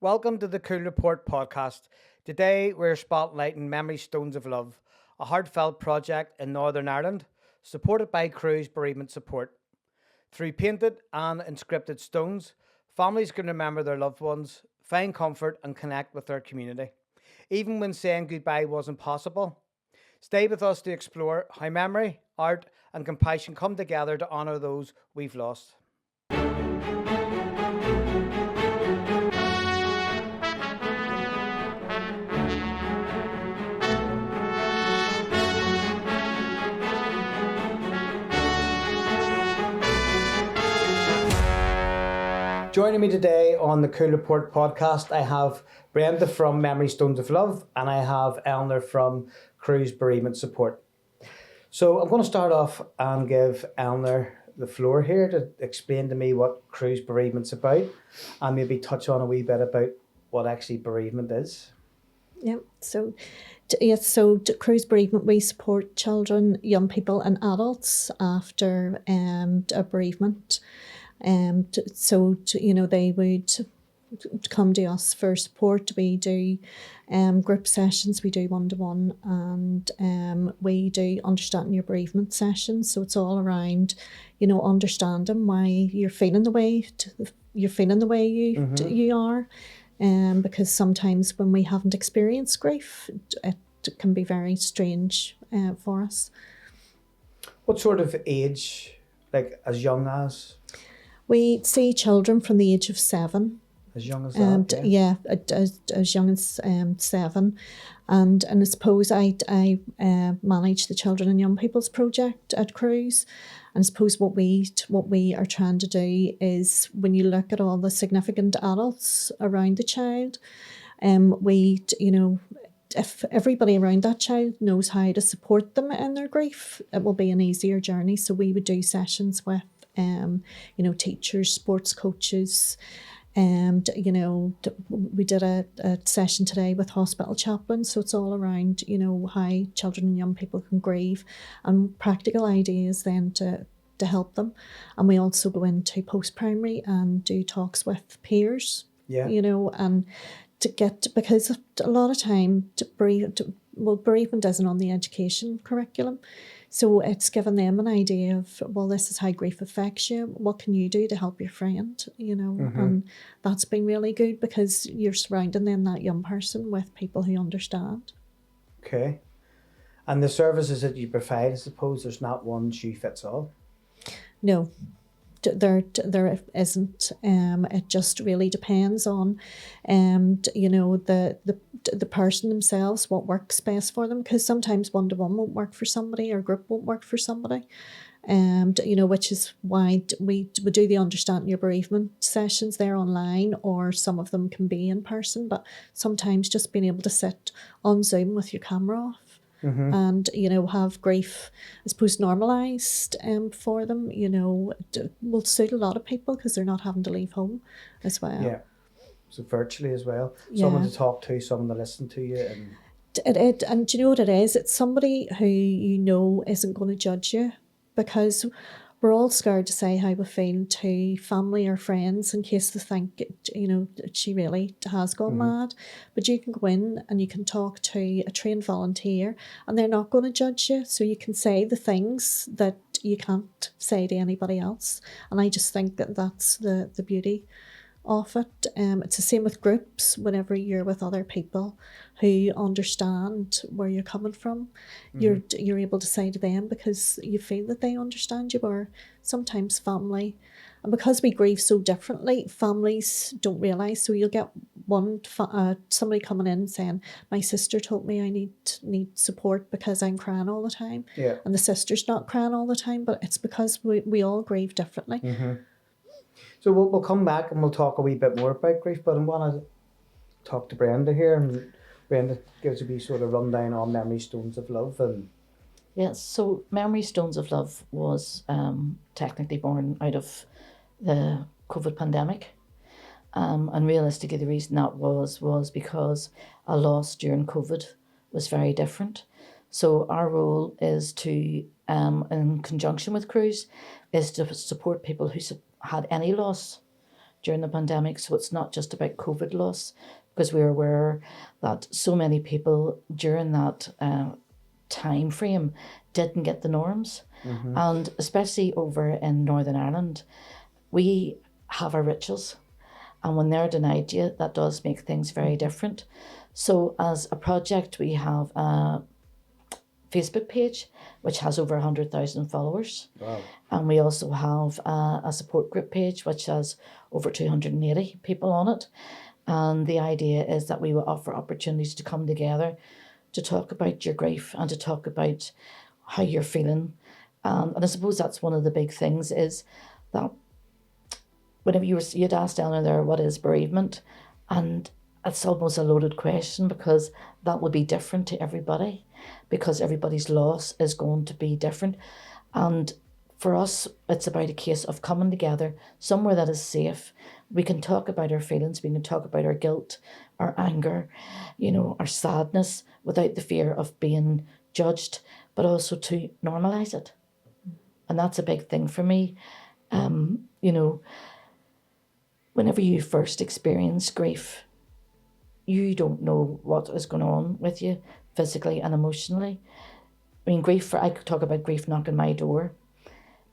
Welcome to the Coole Report podcast. Today we're spotlighting Memory Stones of Love, a heartfelt project in Northern Ireland, supported by Cruse Bereavement Support. Through painted and inscripted stones, families can remember their loved ones, find comfort and connect with their community, even when saying goodbye wasn't possible. Stay with us to explore how memory, art and compassion come together to honour those we've lost. Joining me today on the Coole Report podcast, I have Brenda from Memory Stones of Love and I have Eleanor from Cruse Bereavement Support. So I'm going to start off and give Eleanor the floor here to explain to me what Cruse Bereavement's about and maybe touch on a wee bit about what actually bereavement is. Yeah, so Cruse Bereavement, we support children, young people and adults after a bereavement. They would come to us for support. We do group sessions, we do one-to-one, and we do understanding your bereavement sessions. So it's all around, understanding why you're feeling the way you are, because sometimes when we haven't experienced grief, it can be very strange for us. What sort of age, like as young as? We see children from the age of 7. As young as that? As young as 7. And I suppose I manage the Children and Young People's Project at Cruse. And I suppose what we are trying to do is, when you look at all the significant adults around the child, if everybody around that child knows how to support them in their grief, it will be an easier journey. So we would do sessions with teachers, sports coaches, and we did a session today with hospital chaplains. So it's all around how children and young people can grieve and practical ideas then to help them. And we also go into post-primary and do talks with peers. And to get, because a lot of time bereavement isn't on the education curriculum. So it's given them an idea of, well, this is how grief affects you. What can you do to help your friend? And that's been really good because you're surrounding then that young person with people who understand. Okay. And the services that you provide, I suppose there's not one shoe fits all? No. There isn't. It just really depends on, the person themselves, what works best for them. Because sometimes one-to-one won't work for somebody, or group won't work for somebody. Which is why we do the Understanding Your Bereavement sessions. They're online, or some of them can be in person. But sometimes just being able to sit on Zoom with your camera off. And have grief, I suppose, normalised for them, will suit a lot of people because they're not having to leave home as well. Yeah, so virtually as well. Someone to talk to, someone to listen to you. And do you know what it is? It's somebody who isn't going to judge you, because we're all scared to say how we feel to family or friends in case they think, she really has gone mad. But you can go in and you can talk to a trained volunteer and they're not going to judge you. So you can say the things that you can't say to anybody else. And I just think that that's the beauty of it. It's the same with groups. Whenever you're with other people who understand where you're coming from, you're able to say to them, because you feel that they understand you. Or sometimes family, and because we grieve so differently, families don't realise. So you'll get somebody coming in saying, my sister told me I need support because I'm crying all the time. And the sister's not crying all the time, but it's because we all grieve differently. So we'll come back and we'll talk a wee bit more about grief, but I want to talk to Brenda here, and Brenda gives a wee sort of rundown on Memory Stones of Love. Yes, so Memory Stones of Love was technically born out of the COVID pandemic, and realistically the reason that was because a loss during COVID was very different. So our role is to, in conjunction with Cruse, is to support people who had any loss during the pandemic. So it's not just about COVID loss, because we're aware that so many people during that time frame didn't get the norms. And especially over in Northern Ireland, we have our rituals. And when they're denied you, that does make things very different. So as a project, we have a Facebook page, which has over 100,000 followers. Wow. And we also have a support group page, which has over 280 people on it. And the idea is that we will offer opportunities to come together to talk about your grief and to talk about how you're feeling. And I suppose that's one of the big things, is that whenever you'd asked Eleanor there, what is bereavement? And it's almost a loaded question, because that will be different to everybody, because everybody's loss is going to be different. And for us, it's about a case of coming together somewhere that is safe. We can talk about our feelings, we can talk about our guilt, our anger, our sadness, without the fear of being judged, but also to normalise it. And that's a big thing for me. Whenever you first experience grief, you don't know what is going on with you physically and emotionally. I mean, I could talk about grief knocking my door.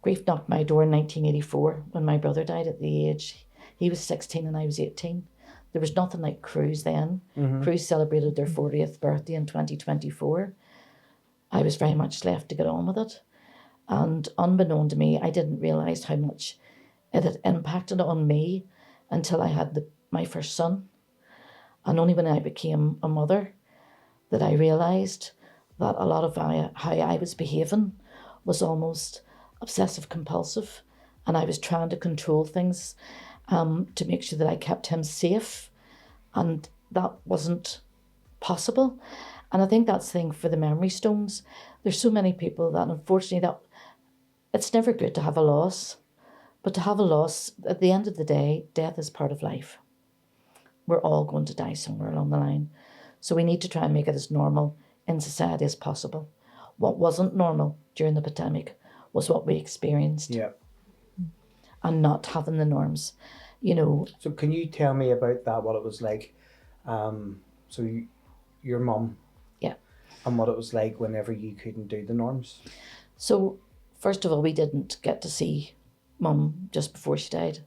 Grief knocked my door in 1984 when my brother died at the age. He was 16 and I was 18. There was nothing like Cruse then. Cruse celebrated their 40th birthday in 2024. I was very much left to get on with it. And unbeknown to me, I didn't realise how much it had impacted on me until I had my first son. And only when I became a mother that I realised that a lot of how I was behaving was almost obsessive compulsive, and I was trying to control things to make sure that I kept him safe, and that wasn't possible. And I think that's the thing for the memory stones. There's so many people that, unfortunately, that it's never good to have a loss, but to have a loss, at the end of the day, death is part of life. We're all going to die somewhere along the line. So we need to try and make it as normal in society as possible. What wasn't normal during the pandemic was what we experienced. Yeah. And not having the norms, So can you tell me about that, what it was like? Your mum. Yeah. And what it was like whenever you couldn't do the norms. So first of all, we didn't get to see Mum just before she died.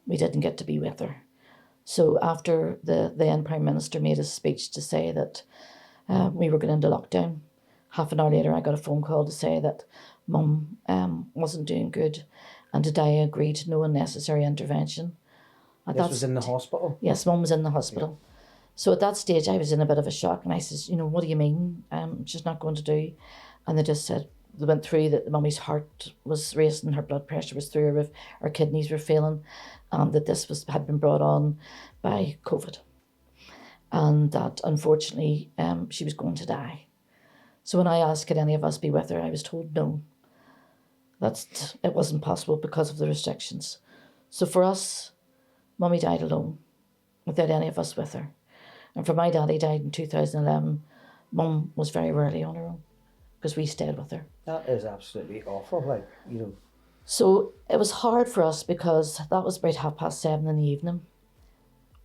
We didn't get to be with her. So after the then Prime Minister made a speech to say that we were going into lockdown, half an hour later I got a phone call to say that Mum wasn't doing good and that I agreed to no unnecessary intervention. This was in the hospital? Yes, Mum was in the hospital. Yeah. So at that stage I was in a bit of a shock, and I says, what do you mean? She's not going to do? And they just said, they went through that Mummy's heart was racing, her blood pressure was through her roof, her kidneys were failing, that this had been brought on by COVID, and that unfortunately she was going to die. So when I asked could any of us be with her, I was told no. It wasn't possible because of the restrictions. So for us, Mummy died alone, without any of us with her. And for my daddy died in 2011, Mum was very rarely on her own, because we stayed with her. That is absolutely awful, So it was hard for us, because that was about 7:30 in the evening.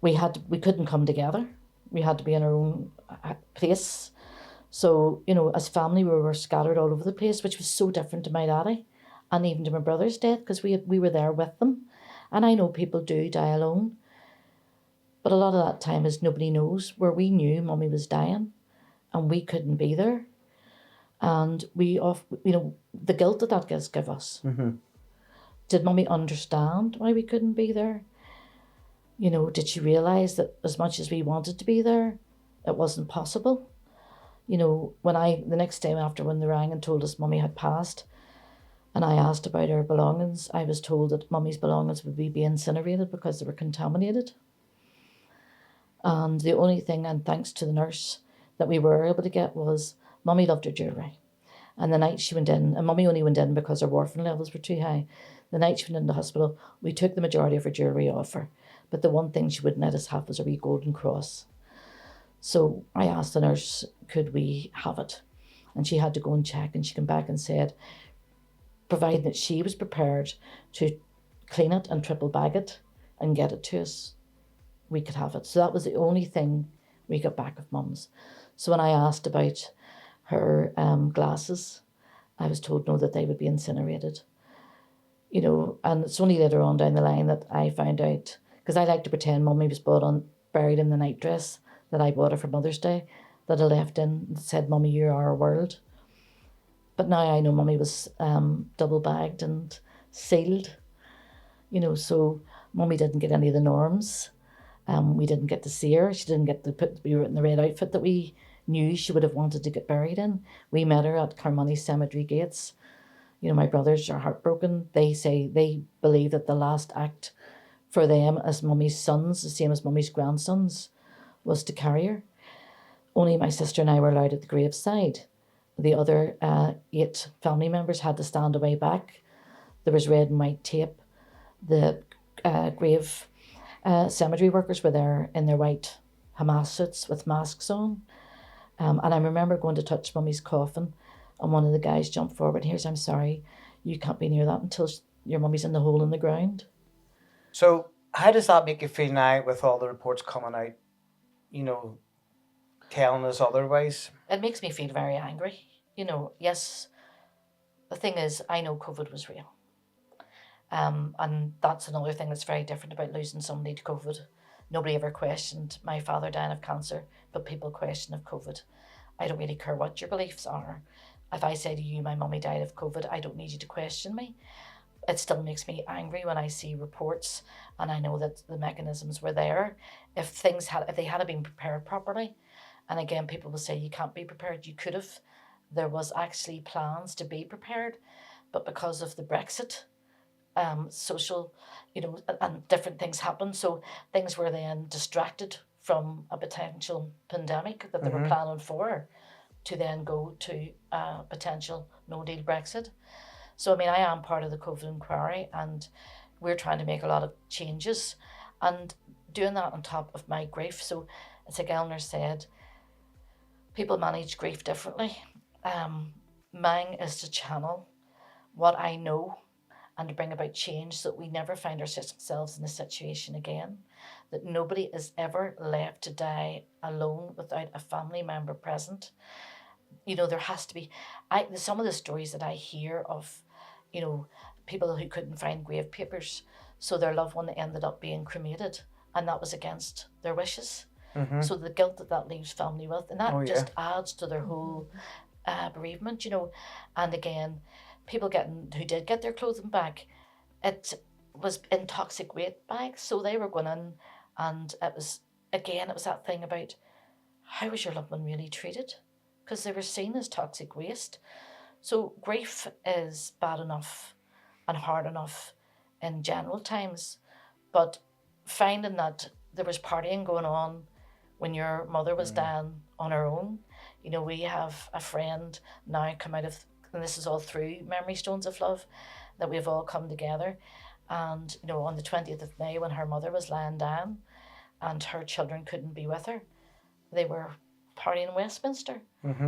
We couldn't come together. We had to be in our own place. So, as family, we were scattered all over the place, which was so different to my daddy and even to my brother's death, because we were there with them. And I know people do die alone, but a lot of that time is nobody knows, where we knew Mummy was dying and we couldn't be there. And the guilt that does give us. Mm-hmm. Did Mummy understand why we couldn't be there? Did she realise that as much as we wanted to be there, it wasn't possible? The next day after, when they rang and told us Mummy had passed, and I asked about her belongings, I was told that Mummy's belongings would be incinerated because they were contaminated. And the only thing, and thanks to the nurse, that we were able to get was Mummy loved her jewellery. And the night she went in, and Mummy only went in because her warfarin levels were too high. The night she went into hospital, we took the majority of her jewellery off her. But the one thing she wouldn't let us have was a wee golden cross. So I asked the nurse, could we have it? And she had to go and check, and she came back and said, provided that she was prepared to clean it and triple bag it, and get it to us, we could have it. So that was the only thing we got back of Mum's. So when I asked about her glasses, I was told no, that they would be incinerated. You know, and it's only later on down the line that I found out, because I like to pretend Mummy was buried in the nightdress that I bought her for Mother's Day, that I left in and said, Mummy, you are our world. But now I know Mummy was double bagged and sealed, you know, so Mummy didn't get any of the norms. We didn't get to see her. She didn't get to be in the red outfit that we knew she would have wanted to get buried in. We met her at Carmoney Cemetery gates. You know, my brothers are heartbroken. They say they believe that the last act for them as Mummy's sons, the same as Mummy's grandsons, was to carry her. Only my sister and I were allowed at the graveside. The other 8 family members had to stand away back. There was red and white tape. The grave cemetery workers were there in their white Hamas suits with masks on. And I remember going to touch Mummy's coffin, and one of the guys jumped forward. Here's, I'm sorry, you can't be near that until your Mummy's in the hole in the ground. So how does that make you feel now with all the reports coming out, you know, telling us otherwise? It makes me feel very angry. You know, yes, the thing is, I know COVID was real. And that's another thing that's very different about losing somebody to COVID. Nobody ever questioned my father dying of cancer, but people question of COVID. I don't really care what your beliefs are. If I say to you, my mummy died of COVID, I don't need you to question me. It still makes me angry when I see reports and I know that the mechanisms were there. If they had been prepared properly, and again, people will say you can't be prepared, you could have. There was actually plans to be prepared, but because of the Brexit, social, you know, and different things happened. So things were then distracted from a potential pandemic that they were planning for, to then go to a potential no-deal Brexit. So, I mean, I am part of the COVID inquiry and we're trying to make a lot of changes and doing that on top of my grief. So it's like Eleanor said, people manage grief differently. Mine is to channel what I know and to bring about change so that we never find ourselves in a situation again, that nobody is ever left to die alone without a family member present. You know, there has to be, some of the stories that I hear of, you know, people who couldn't find grave papers, so their loved one ended up being cremated, and that was against their wishes. So the guilt that leaves family with, and that just adds to their whole bereavement, you know. And again, people who did get their clothing back, it was in toxic waste bags, so they were going in, and it was that thing about how was your loved one really treated, because they were seen as toxic waste. So grief is bad enough and hard enough in general times, but finding that there was partying going on when your mother was dying on her own. You know, we have a friend now come out of, and this is all through Memory Stones of Love, that we've all come together. And, you know, on the 20th of May, when her mother was lying down and her children couldn't be with her, they were partying in Westminster.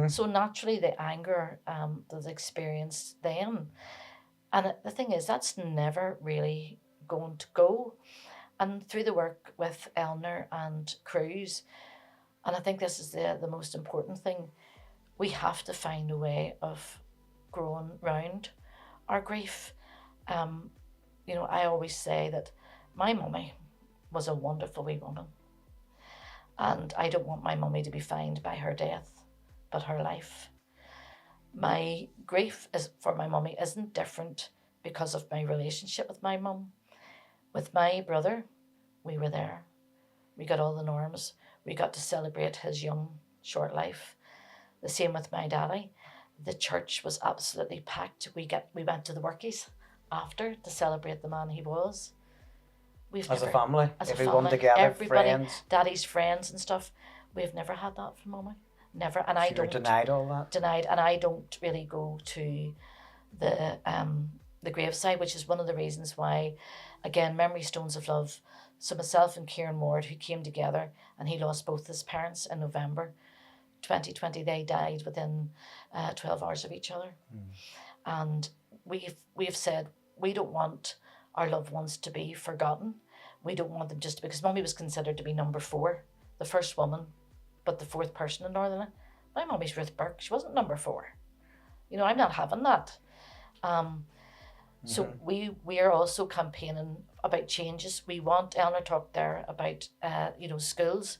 So naturally the anger that they experienced then. And the thing is, that's never really going to go. And through the work with Eleanor and Cruse, and I think this is the most important thing, we have to find a way of growing round our grief. You know, I always say that my mummy was a wonderful wee woman, and I don't want my mummy to be fined by her death, but her life. My grief for my mummy isn't different because of my relationship with my mum. With my brother, we were there. We got all the norms. We got to celebrate his young, short life. The same with my daddy. The church was absolutely packed. We went to the workies after to celebrate the man he was. As a family, everyone family, together, everybody, friends. Daddy's friends and stuff. We've never had that from Mummy. Never. And I don't. Denied all that. Denied, and I don't really go to the graveside, which is one of the reasons why, again, Memory Stones of Love. So myself and Kieran Ward, who came together, and he lost both his parents in November 2020. They died within 12 hours of each other. And we've said we don't want our loved ones to be forgotten. we don't want them just because Mummy was considered to be number 4, the first woman, but the 4th person in Northern Ireland. My mummy's Ruth Burke. She wasn't number 4. You know, I'm not having that. So we are also campaigning about changes. We want, Eleanor talked there about, schools.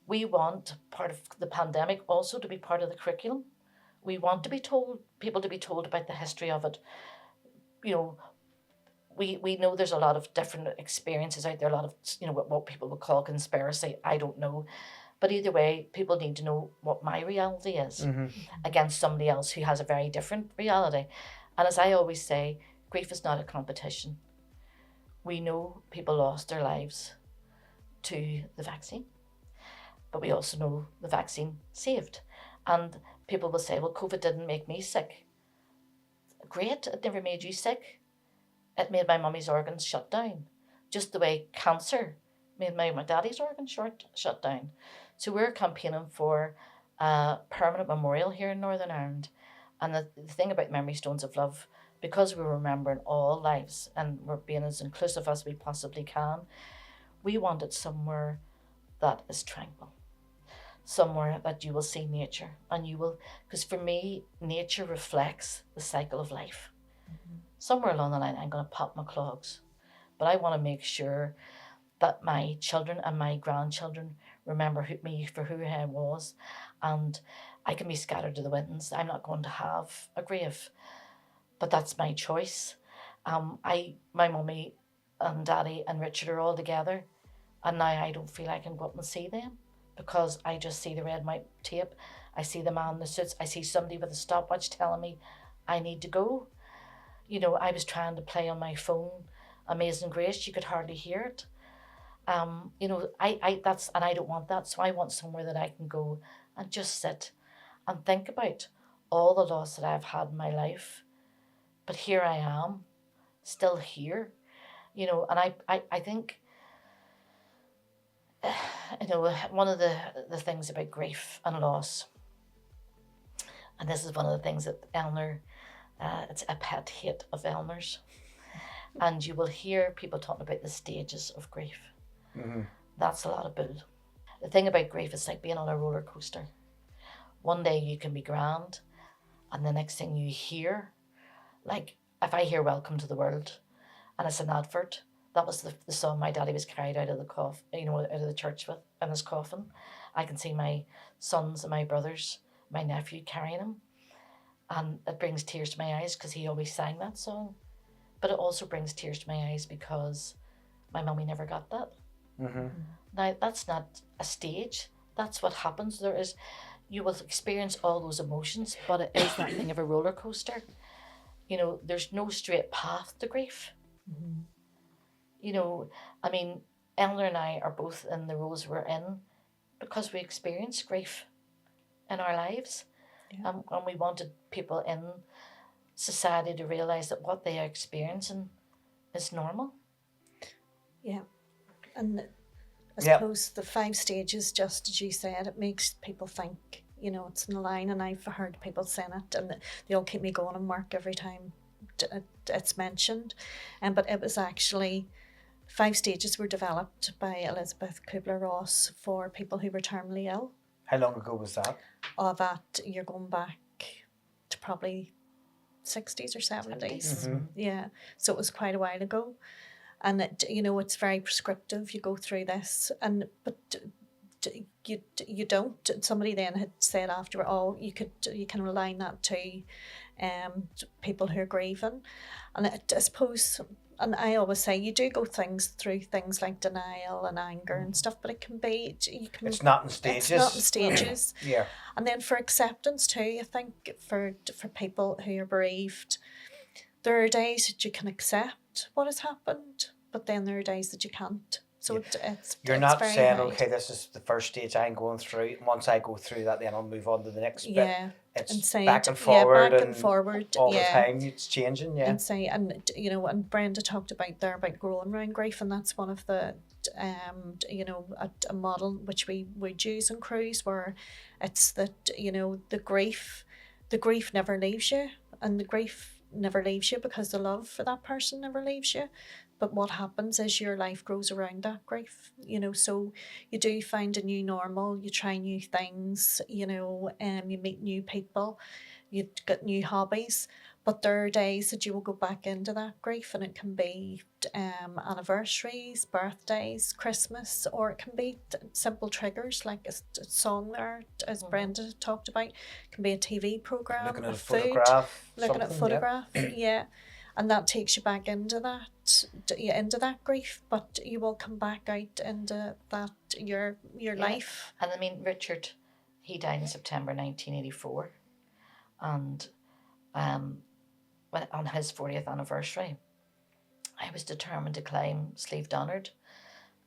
We want part of the pandemic also to be part of the curriculum. We want to be told, people to be told about the history of it. You know, we know there's a lot of different experiences out there, a lot of, what people would call conspiracy. I don't know. But either way, people need to know what my reality is against somebody else who has a very different reality. And as I always say, grief is not a competition. We know people lost their lives to the vaccine, but we also know the vaccine saved. And people will say, well, COVID didn't make me sick. Great, it never made you sick. It made my mummy's organs shut down, just the way cancer made my daddy's organs shut down. So we're campaigning for a permanent memorial here in Northern Ireland. And the thing about Memory Stones of Love, because we're remembering all lives and we're being as inclusive as we possibly can, we want it somewhere that is tranquil, somewhere that you will see nature, and you will, because for me, nature reflects the cycle of life. Somewhere along the line, I'm going to pop my clogs, but I want to make sure that my children and my grandchildren remember me for who I was, and I can be scattered to the winds. I'm not going to have a grave, but that's my choice. My mummy and daddy and Richard are all together, and now I don't feel I can go up and see them because I just see the red and white tape. I see the man in the suits. I see somebody with a stopwatch telling me I need to go. I was trying to play on my phone Amazing Grace. You could hardly hear it. I don't want that. So I want somewhere that I can go and just sit and think about all the loss that I've had in my life. But here I am, still here, and I think, one of the things about grief and loss, and this is one of the things that Eleanor, it's a pet hate of Eleanor's, and you will hear people talking about the stages of grief. That's a lot of bull. The thing about grief is like being on a roller coaster. One day you can be grand, and the next thing you hear, like if I hear Welcome to the World and it's an advert, that was the song my daddy was carried out of the out of the church with in his coffin. I can see my sons and my brothers, my nephew carrying him, and it brings tears to my eyes because he always sang that song. But it also brings tears to my eyes because my mummy never got that. Now, that's not a stage. That's what happens. You will experience all those emotions, but it is that thing of a roller coaster. There's no straight path to grief. Eleanor and I are both in the roles we're in because we experience grief in our lives. Yeah. And we wanted people in society to realise that what they are experiencing is normal. Yeah. And I suppose the 5 stages, just as you said, it makes people think, it's in the line, and I've heard people saying it, and they all keep me going in work every time it's mentioned. But it was actually 5 stages were developed by Elizabeth Kubler-Ross for people who were terminally ill. How long ago was that? That you're going back to probably 60s or 70s. Yeah, so it was quite a while ago. And it's very prescriptive. You go through this, but you don't. Somebody then had said after, you can align that to people who are grieving, and I suppose, and I always say you do go through things like denial and anger and stuff, but it can be It's not in stages. It's not in stages. Yeah. And then for acceptance too, I think for people who are bereaved, there are days that you can accept what has happened, but then there are days that you can't. So you're not saying, hard. okay, this is the first stage I'm going through. Once I go through that, then I'll move on to the next bit. It's back and forward, all the time. It's changing, and Brenda talked about growing around grief, and that's one of the a model which we would use in Cruse, where it's that the grief never leaves you, and the grief never leaves you because the love for that person never leaves you. But what happens is your life grows around that grief, you know, so you do find a new normal, you try new things, you know, you meet new people, you get new hobbies. But there are days that you will go back into that grief, and it can be anniversaries, birthdays, Christmas, or it can be simple triggers like a song there, as Brenda talked about. It can be a TV program, Looking at a food, photograph, looking at something, photograph, yeah. And that takes you back into that grief, but you will come back out into that your life. And I mean, Richard, he died in September 1984, and when on his 40th anniversary, I was determined to climb Slieve Donard,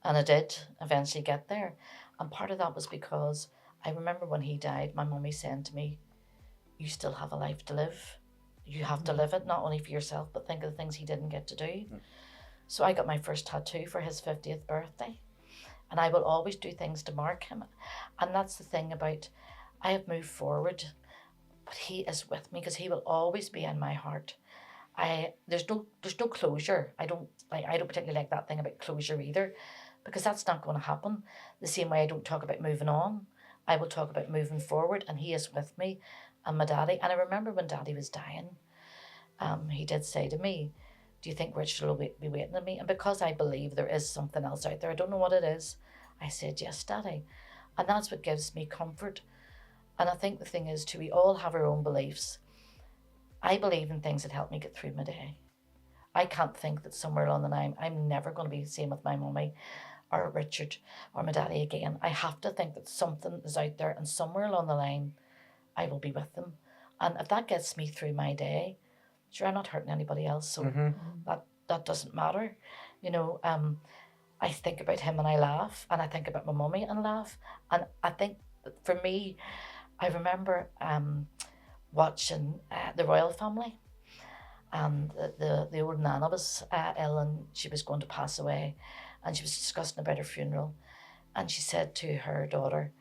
and I did eventually get there. And part of that was because I remember when he died, my mummy saying to me, "You still have a life to live. You have to live it, not only for yourself, but think of the things he didn't get to do." So I got my first tattoo for his 50th birthday, and I will always do things to mark him. And that's the thing about, I have moved forward, but he is with me because he will always be in my heart. There's no closure. I don't particularly like that thing about closure either, because that's not going to happen. The same way I don't talk about moving on, I will talk about moving forward, and he is with me, and my daddy. And I remember when Daddy was dying, he did say to me, "Do you think Richard will be waiting on me?" And because I believe there is something else out there, I don't know what it is, I said, "Yes, Daddy." And that's what gives me comfort. And I think the thing is too, we all have our own beliefs. I believe in things that help me get through my day. I can't think that somewhere along the line, I'm never going to be the same with my mummy or Richard or my daddy again. I have to think that something is out there, and somewhere along the line, I will be with them. And if that gets me through my day, sure, I'm not hurting anybody else, so that doesn't matter. You know, I think about him and I laugh, and I think about my mummy and laugh. And I think for me, I remember watching the royal family, and the old nana was ill, and she was going to pass away, and she was discussing about her funeral, and she said to her daughter,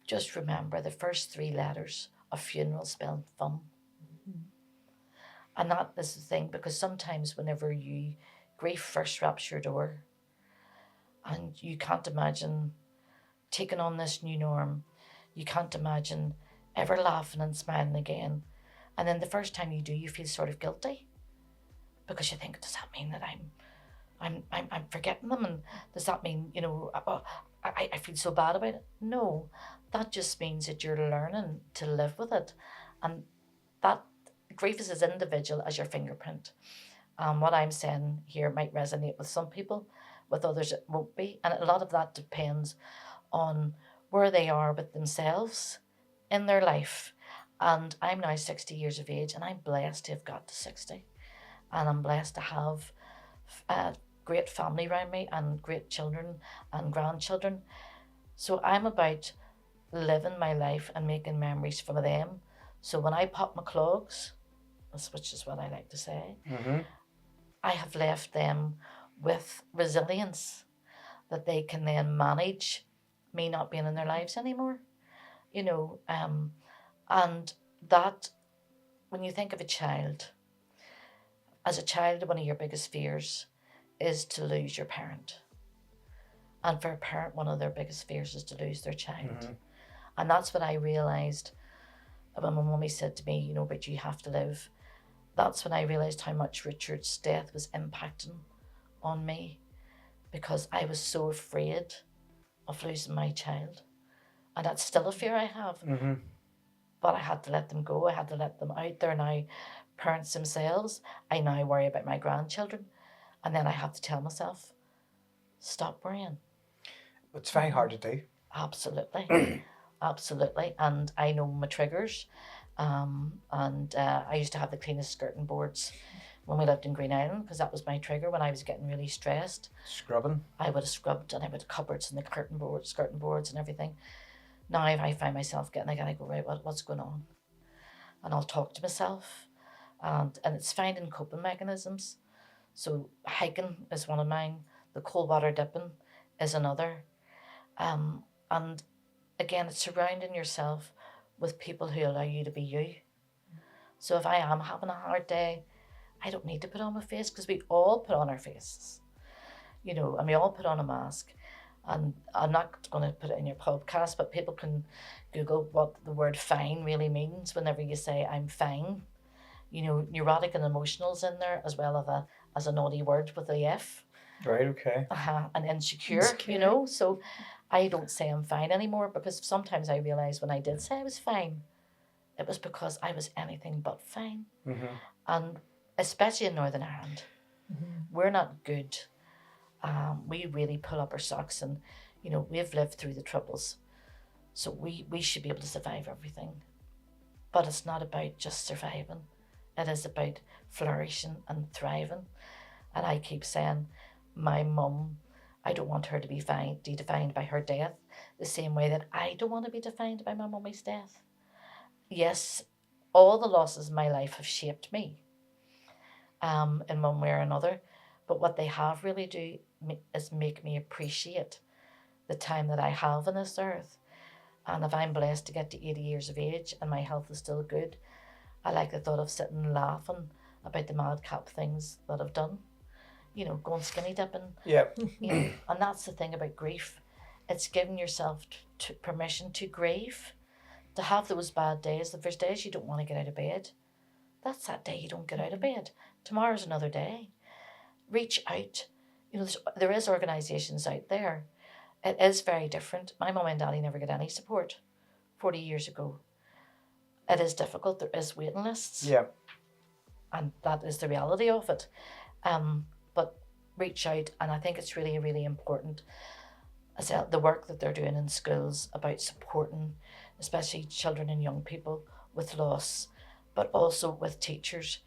"Just remember the first 3 letters of funeral spelled fun." And that is the thing, because sometimes whenever grief first raps your door, and you can't imagine taking on this new norm, you can't imagine ever laughing and smiling again. And then the first time you do, you feel sort of guilty, because you think, does that mean that I'm forgetting them? And does that mean, you know, I feel so bad about it? No, that just means that you're learning to live with it. And that grief is as individual as your fingerprint. What I'm saying here might resonate with some people, with others it won't be. And a lot of that depends on where they are with themselves in their life. And I'm now 60 years of age, and I'm blessed to have got to 60. And I'm blessed to have a great family around me, and great children and grandchildren. So I'm about living my life and making memories for them. So when I pop my clogs, which is what I like to say, I have left them with resilience, that they can then manage me not being in their lives anymore. You know, and that, when you think of a child, as a child, one of your biggest fears is to lose your parent. And for a parent, one of their biggest fears is to lose their child. And that's what I realised when my mummy said to me, you know, but you have to live. That's when I realised how much Richard's death was impacting on me, because I was so afraid of losing my child. And that's still a fear I have. But I had to let them go. I had to let them out. They're now parents themselves. I now worry about my grandchildren. And then I have to tell myself, stop worrying. It's very hard to do. Absolutely. Absolutely. And I know my triggers. I used to have the cleanest skirting boards when we lived in Green Island, because that was my trigger when I was getting really stressed. Scrubbing? I would have scrubbed, and I would have cupboards and the skirting boards and everything. Now if I find myself getting, I go, right, what's going on? And I'll talk to myself. And it's finding coping mechanisms. So hiking is one of mine. The cold water dipping is another. And again, it's surrounding yourself with people who allow you to be you. So if I am having a hard day, I don't need to put on my face, because we all put on our faces, you know, and we all put on a mask. And I'm not going to put it in your podcast, but people can Google what the word fine really means whenever you say I'm fine. You know, neurotic and emotional's in there, as well as a naughty word with a F. Right, okay. And insecure, you know. So I don't say I'm fine anymore, because sometimes I realise when I did say I was fine, it was because I was anything but fine. Mm-hmm. And especially in Northern Ireland, we're not good. We really pull up our socks, and, you know, we've lived through the troubles. So we should be able to survive everything. But it's not about just surviving. It is about flourishing and thriving. And I keep saying, my mum, I don't want her to be defined by her death, the same way that I don't want to be defined by my mummy's death. Yes, all the losses in my life have shaped me in one way or another. But what they have really do is make me appreciate the time that I have on this earth. And if I'm blessed to get to 80 years of age and my health is still good, I like the thought of sitting and laughing about the madcap things that I've done. You know, going skinny dipping. Yeah. You know, and that's the thing about grief. It's giving yourself permission to grieve, to have those bad days. If there's days you don't want to get out of bed, that's that day you don't get out of bed. Tomorrow's another day. Reach out. You know, there is organisations out there. It is very different. My mum and daddy never got any support 40 years ago. It is difficult. There is waiting lists. Yeah. And that is the reality of it. But reach out, and I think it's really, really important as well, the work that they're doing in schools about supporting especially children and young people with loss, but also with teachers,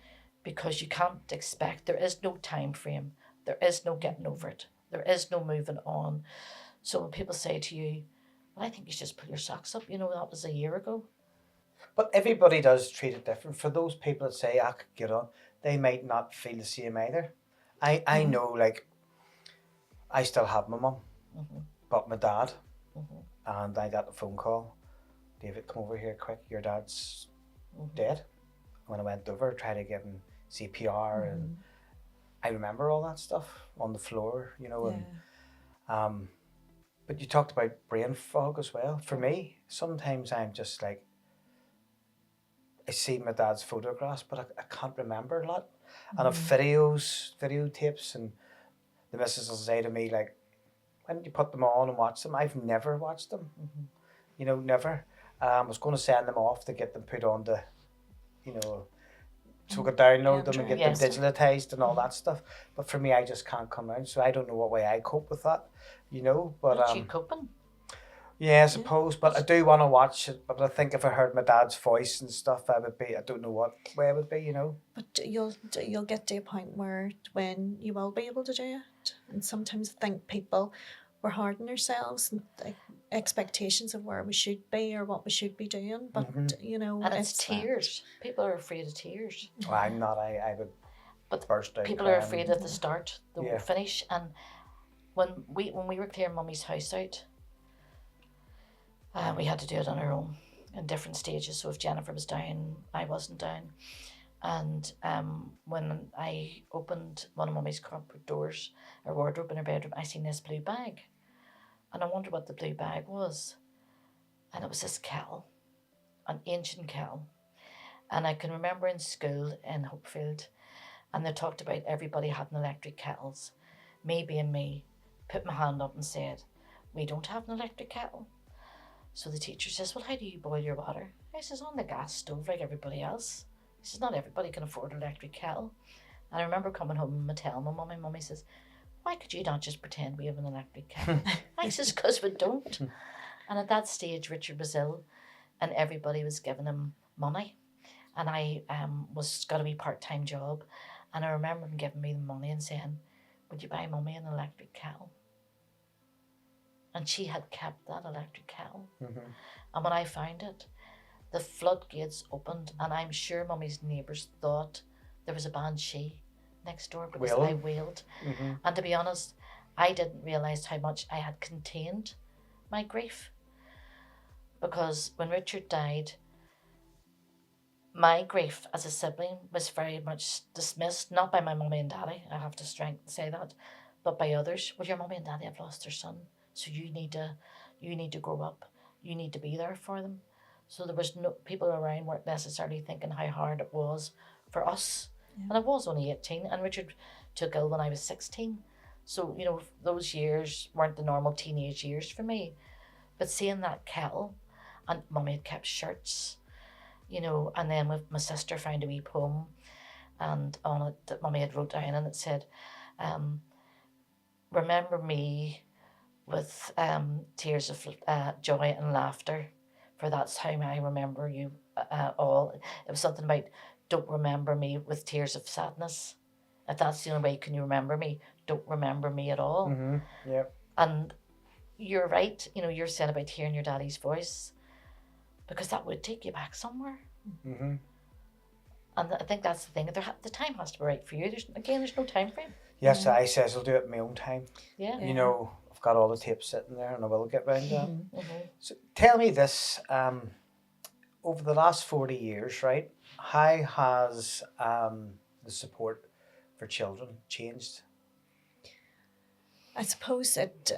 because you can't expect, there is no time frame, there is no getting over it, there is no moving on. So when people say to you, well, I think you should just pull your socks up, you know, that was a year ago. But everybody does treat it different. For those people that say I could get on, they might not feel the same either. I know, like, I still have my mum, but my dad, and I got a phone call, David, come over here quick, your dad's dead. When I went over, tried to give him CPR, and I remember all that stuff on the floor, you know, and but you talked about brain fog as well. For me, sometimes I'm just like, I see my dad's photographs, but I can't remember a lot. And of videotapes, and the missus will say to me, like, why didn't you put them on and watch them? I've never watched them, you know, never. I was going to send them off to get them put on the, you know, so we could download them and get them digitalized and all that stuff. But for me, I just can't come out, so I don't know what way I cope with that, you know. But Aren't you coping? yeah, I suppose, but I do want to watch it. But I think if I heard my dad's voice and stuff, I don't know what way it would be, you know. But you'll get to a point when you will be able to do it. And sometimes I think people, we're hard on ourselves and expectations of where we should be or what we should be doing. But, you know, and it's tears. People are afraid of tears. Well, I'm not. I would burst out. People crying. are afraid of the start, the finish. And when we were clearing Mummy's house out, we had to do it on our own in different stages. So if Jennifer was down, I wasn't down. And when I opened one of Mummy's cupboard doors, her wardrobe in her bedroom, I seen this blue bag. And I wondered what the blue bag was. And it was this kettle, an ancient kettle. And I can remember in school in Hopefield, and they talked about everybody having electric kettles. Me being me, put my hand up and said, we don't have an electric kettle. So the teacher says, well, how do you boil your water? I says, on the gas stove like everybody else. He says, not everybody can afford an electric kettle. And I remember coming home and telling my mum, and Mummy says, why could you not just pretend we have an electric kettle? I says, because we don't. And at that stage, Richard was ill and everybody was giving him money. And I got a wee part-time job. And I remember him giving me the money and saying, would you buy Mummy an electric kettle? And she had kept that electric kettle. And when I found it, the floodgates opened, and I'm sure Mummy's neighbours thought there was a banshee next door because I wailed. And to be honest, I didn't realise how much I had contained my grief. Because when Richard died, my grief as a sibling was very much dismissed, not by my mummy and daddy, I have to say that, but by others. Well, your mummy and daddy have lost their son, so you need to grow up. You need to be there for them. So there was no people around weren't necessarily thinking how hard it was for us. Yeah. And I was only 18, and Richard took ill when I was 16. So, those years weren't the normal teenage years for me. But seeing that kettle, and mummy had kept shirts, and then my sister found a wee poem, and on it that mummy had wrote down, and it said, remember me with tears of joy and laughter, for that's how I remember you all. It was something about, don't remember me with tears of sadness. If that's the only way can you remember me, don't remember me at all. Mm-hmm. Yeah. And you're right, you're saying about hearing your daddy's voice, because that would take you back somewhere. Mm-hmm. And I think that's the thing. The time has to be right for you. There's no time frame. Yes, I says I'll do it in my own time. Yeah. I've got all the tapes sitting there, and I will get round to that. Mm-hmm. So tell me this: over the last 40 years, right? How has the support for children changed? I suppose it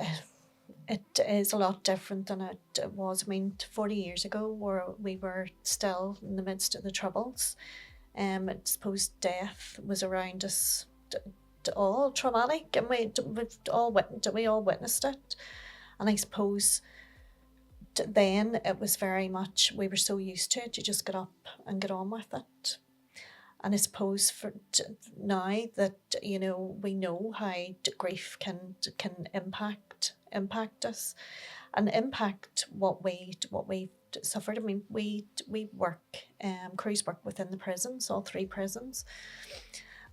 is a lot different than it was. 40 years ago, where we were still in the midst of the Troubles. I suppose death was around us, all traumatic, and we all witnessed it. And I suppose then it was very much, we were so used to it, you just get up and get on with it. And I suppose for now that we know how grief can impact us, and impact what we suffered. I mean, we work, Cruse work within the prisons, all 3 prisons,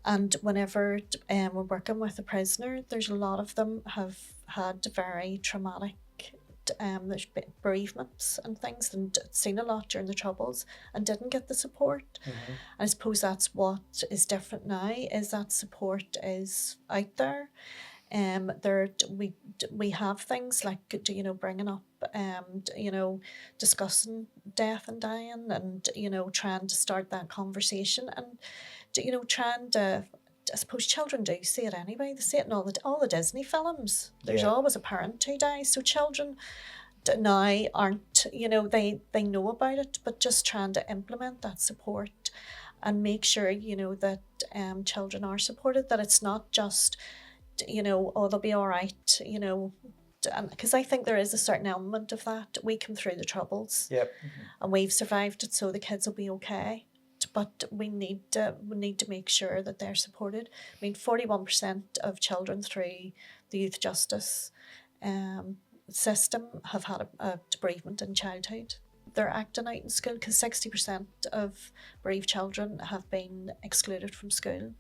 and whenever we're working with a prisoner, there's a lot of them have had very traumatic. There's bereavements and things, and seen a lot during the Troubles and didn't get the support. Mm-hmm. I suppose that's what is different now, is that support is out there. We have things like bringing up discussing death and dying, and trying to start that conversation, and trying to, I suppose children do see it anyway. They see it in all the Disney films. There's always a parent who dies. So children now aren't, they know about it, but just trying to implement that support and make sure, that children are supported, that it's not just, oh, they'll be all right, because I think there is a certain element of that. We come through the Troubles, and we've survived it, so the kids will be okay. But we need to make sure that they're supported. 41% of children through the youth justice system have had a bereavement in childhood. They're acting out in school, because 60% of bereaved children have been excluded from school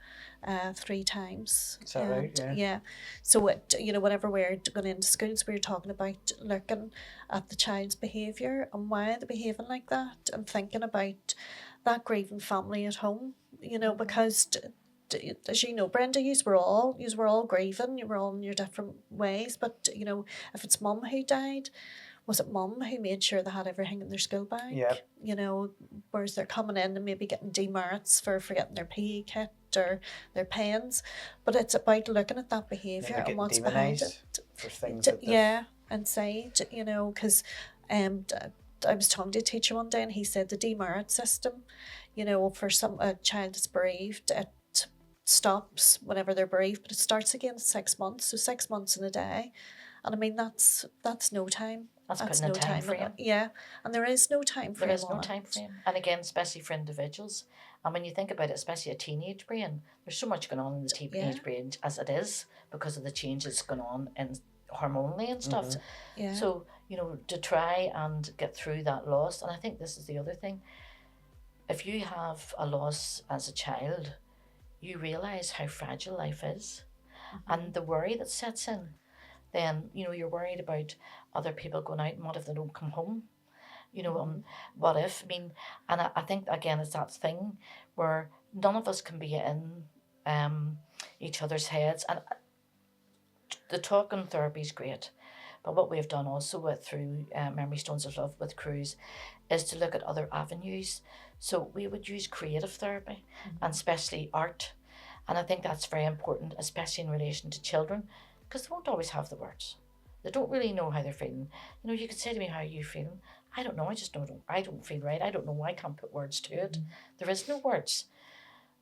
3 times. Is that right? Yeah. So whenever we're going into schools, we're talking about looking at the child's behaviour and why they're behaving like that, and thinking about that grieving family at home. Because as Brenda, you were all grieving. You were all in your different ways. But if it's mum who died, was it mum who made sure they had everything in their school bag? Yeah. Whereas they're coming in and maybe getting demerits for forgetting their PE kit or their pens. But it's about looking at that behaviour and what's behind it. For things inside, because I was talking to a teacher one day, and he said the demerit system, for a child that's bereaved, it stops whenever they're bereaved, but it starts again at 6 months. So 6 months in a day. And that's no time. That's putting no time frame. Yeah, and there is no time frame. There is no time frame. And again, especially for individuals. And when you think about it, especially a teenage brain, there's so much going on in the teenage brain as it is, because of the changes going on in hormonally and stuff. Mm-hmm. Yeah. So, to try and get through that loss, and I think this is the other thing, if you have a loss as a child, you realise how fragile life is. Mm-hmm. And the worry that sets in, then, you're worried about other people going out, and what if they don't come home? What if? And I think, again, it's that thing where none of us can be in each other's heads. And the talking therapy is great, But what we've done also through Memory Stones of Love with Cruse is to look at other avenues. So we would use creative therapy and especially art. And I think that's very important, especially in relation to children, because they won't always have the words. They don't really know how they're feeling. You know, you could say to me, how are you feeling? I don't know, I just don't, I don't feel right. I don't know, I can't put words to it. There is no words.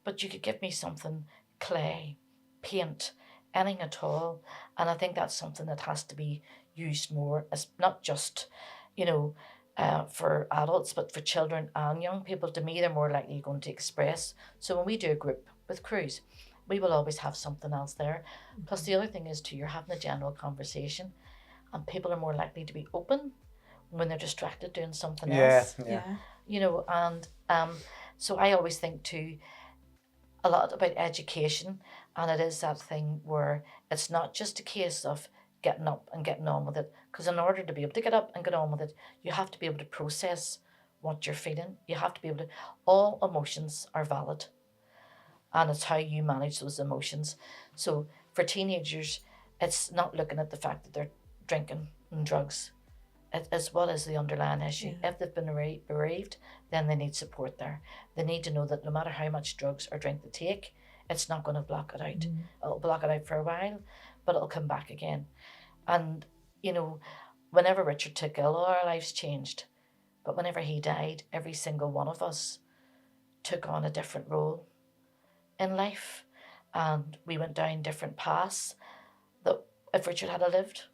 But you could give me something, clay, paint, anything at all. And I think that's something that has to be used more, as not just, you know, for adults, but for children and young people. To me, they're more likely going to express. So when we do a group with Cruse, we will always have something else there. Plus the other thing is too, you're having a general conversation and people are more likely to be open when they're distracted doing something else. Yeah. You know, and so I always think too a lot about education, and it is that thing where it's not just a case of getting up and getting on with it, because in order to be able to get up and get on with it, you have to be able to process what you're feeling. You have to be able to, all emotions are valid, and it's how you manage those emotions. So for teenagers, it's not looking at the fact that they're drinking and drugs. It's what is the underlying issue. If they've been bereaved, then they need support there. They need to know that no matter how much drugs or drink they take, it's not going to block it out. It'll block it out for a while, but it'll come back again. And, you know, whenever Richard took ill, all our lives changed. But whenever he died, every single one of us took on a different role in life. And we went down different paths that if Richard had lived,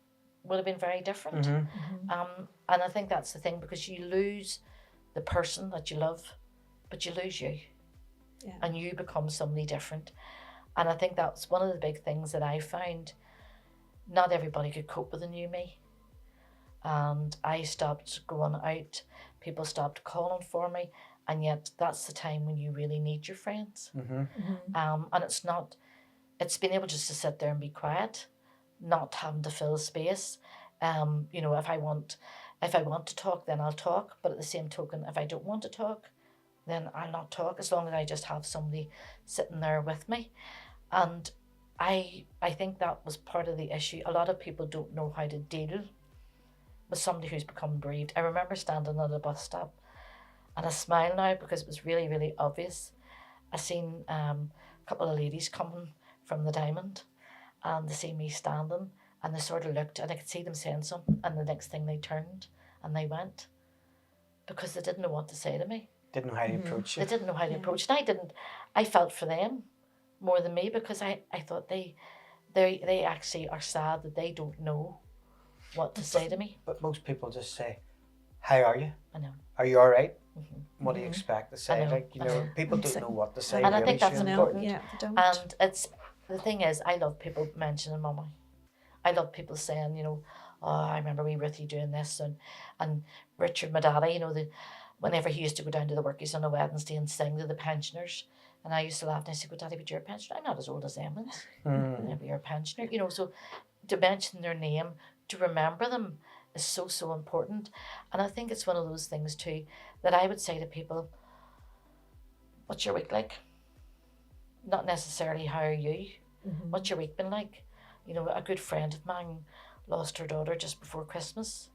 would have been very different. And I think that's the thing, because you lose the person that you love, but you lose you. And you become somebody different. And I think that's one of the big things that I found. Not everybody could cope with the new me. And I stopped going out. People stopped calling for me. And yet that's the time when you really need your friends. And it's being able just to sit there and be quiet, not having to fill space. You know, if I want to talk, then I'll talk. But at the same token, if I don't want to talk, then I'll not talk, as long as I just have somebody sitting there with me. And I think that was part of the issue. A lot of people don't know how to deal with somebody who's become bereaved. I remember standing at a bus stop, and I smile now because it was really, really obvious. I seen a couple of ladies coming from the Diamond, and they see me standing, and they sort of looked, and I could see them saying something, and the next thing they turned and they went, because they didn't know what to say to me. Didn't know how to approach They it. didn't know how to approach it. I felt for them more than me, because I thought they actually are sad that they don't know what to say to me. But most people just say, how are you? I know. Are you all right? What do you expect to say? know, Like, you I know, know. people don't know what to say. And I really, think that's Shane. important. Yeah, they don't. And it's, the thing is, I love people mentioning mummy. I love people saying, you know, oh, I remember wee Ruthie doing this, and Richard, my daddy, you know, whenever he used to go down to the workies on a Wednesday and sing to the pensioners, and I used to laugh and I said, "Well, Daddy, but you're a pensioner. I'm not as old as them. You're a pensioner." You know, so to mention their name, to remember them, is so, so important. And I think it's one of those things too that I would say to people, what's your week like? Not necessarily how are you. What's your week been like? You know, a good friend of mine lost her daughter just before Christmas,